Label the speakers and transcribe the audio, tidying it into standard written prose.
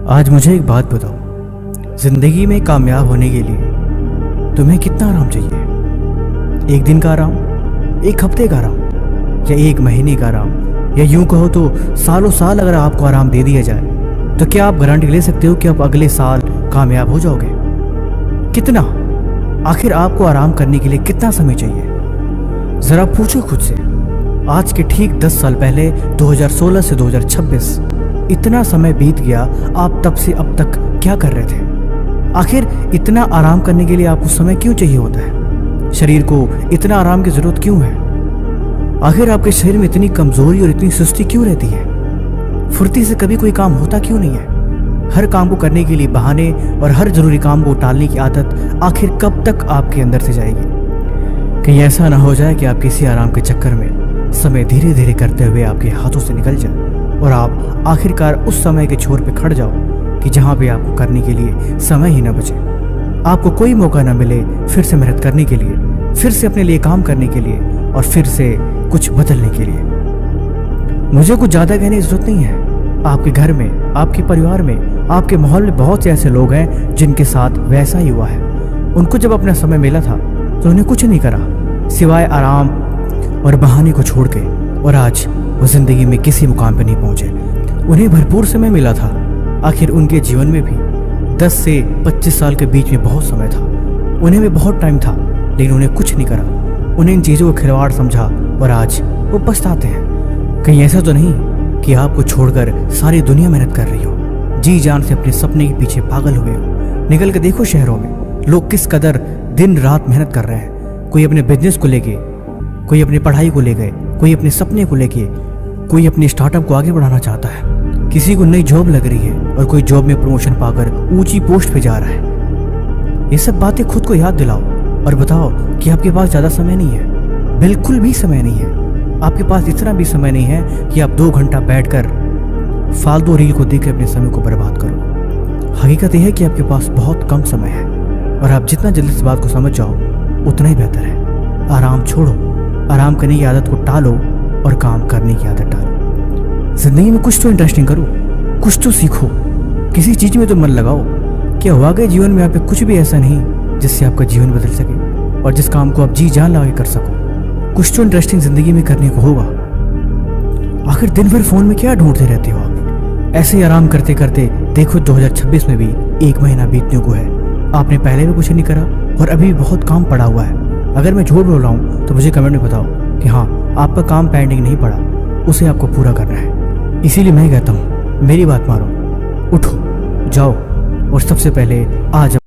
Speaker 1: आज मुझे एक बात बताओ, जिंदगी में कामयाब होने के लिए तुम्हें कितना आराम चाहिए? एक दिन का आराम, एक हफ्ते का आराम, या एक महीने का आराम, या यूं कहो तो सालों साल अगर आपको आराम दे दिया जाए तो क्या आप गारंटी ले सकते हो कि आप अगले साल कामयाब हो जाओगे? कितना? आखिर आपको आराम करने के लिए कितना समय चाहिए? जरा पूछो खुद से। आज के ठीक 10 साल पहले 2016 से 2026 इतना समय बीत गया, आप तब से अब तक क्या कर रहे थे? आखिर इतना आराम करने के लिए आपको समय क्यों चाहिए होता है? शरीर को इतना आराम की जरूरत क्यों है? आखिर आपके शरीर में इतनी कमजोरी और इतनी सुस्ती क्यों रहती है? फुर्ती से कभी कोई काम होता क्यों नहीं है? हर काम को करने के लिए बहाने और हर जरूरी काम को टालने की आदत आखिर कब तक आपके अंदर से जाएगी? कहीं ऐसा ना हो जाए कि आप किसी आराम के चक्कर में समय धीरे धीरे करते हुए आपके हाथों से निकल जाए और आप आखिरकार उस समय के छोर पे खड़ जाओ कि जहां पे आपको करने के लिए समय ही ना बचे। आपको कोई मौका ना मिले फिर से मेहनत करने के लिए, फिर से अपने लिए काम करने के लिए और फिर से कुछ बदलने के लिए। मुझे कुछ ज्यादा कहने की जरूरत नहीं है। आपके घर में, आपके परिवार में, आपके माहौल में बहुत से ऐसे लोग हैं जिनके साथ वैसा ही हुआ है। उनको जब अपना समय मिला था तो उन्हें कुछ नहीं करा सिवाय आराम और बहाने को छोड़ के, और आज वो जिंदगी में किसी मुकाम पर नहीं पहुंचे। उन्हें भरपूर समय मिला था। आखिर उनके जीवन में भी 10 से 25 साल के बीच में बहुत समय था। उन्हें भी बहुत टाइम था, लेकिन उन्हें कुछ नहीं करा। उन्हें इन चीज़ों को खिलवाड़ समझा और आज वो पछताते हैं। कहीं ऐसा तो नहीं कि आपको छोड़कर सारी दुनिया मेहनत कर रही हो, जी जान से अपने सपने के पीछे पागल हुए हो? निकल के देखो शहरों में लोग किस कदर दिन रात मेहनत कर रहे हैं। कोई अपने बिजनेस को लेके, कोई अपनी पढ़ाई को लेके, कोई अपने सपने को लेके, कोई अपने स्टार्टअप को आगे बढ़ाना चाहता है। किसी को नई जॉब लग रही है और कोई जॉब में प्रमोशन पाकर ऊंची पोस्ट पे जा रहा है। ये सब बातें खुद को याद दिलाओ और बताओ कि आपके पास ज्यादा समय नहीं है। बिल्कुल भी समय नहीं है। आपके पास इतना भी समय नहीं है कि आप 2 घंटा बैठकर फालतू रील को देखकर अपने समय को बर्बाद करो। हकीकत यह है कि आपके पास बहुत कम समय है और आप जितना जल्दी इस बात को समझ जाओ उतना ही बेहतर है। आराम छोड़ो, आराम करने की आदत को टालो और काम करने की आदत डालो। जिंदगी में कुछ तो इंटरेस्टिंग करो, कुछ तो सीखो, किसी चीज में तो मन लगाओ। क्या वाकई जीवन में आप पे कुछ भी ऐसा नहीं जिससे आपका जीवन बदल सके और जिस काम को आप जी जान लगा के कर सको? कुछ तो इंटरेस्टिंग जिंदगी में करने को होगा। आखिर दिन भर फोन में क्या ढूंढते रहते हो आप? ऐसे ही आराम करते करते देखो 2026 में भी 1 महीना बीतने को है। आपने पहले भी कुछ नहीं करा और अभी भी बहुत काम पड़ा हुआ है। अगर मैं झूठ बोल रहा हूँ तो मुझे कमेंट में बताओ कि हाँ, आपका काम पेंडिंग नहीं पड़ा, उसे आपको पूरा करना है। इसीलिए मैं कहता हूँ, मेरी बात मानो, उठो, जाओ और सबसे पहले आज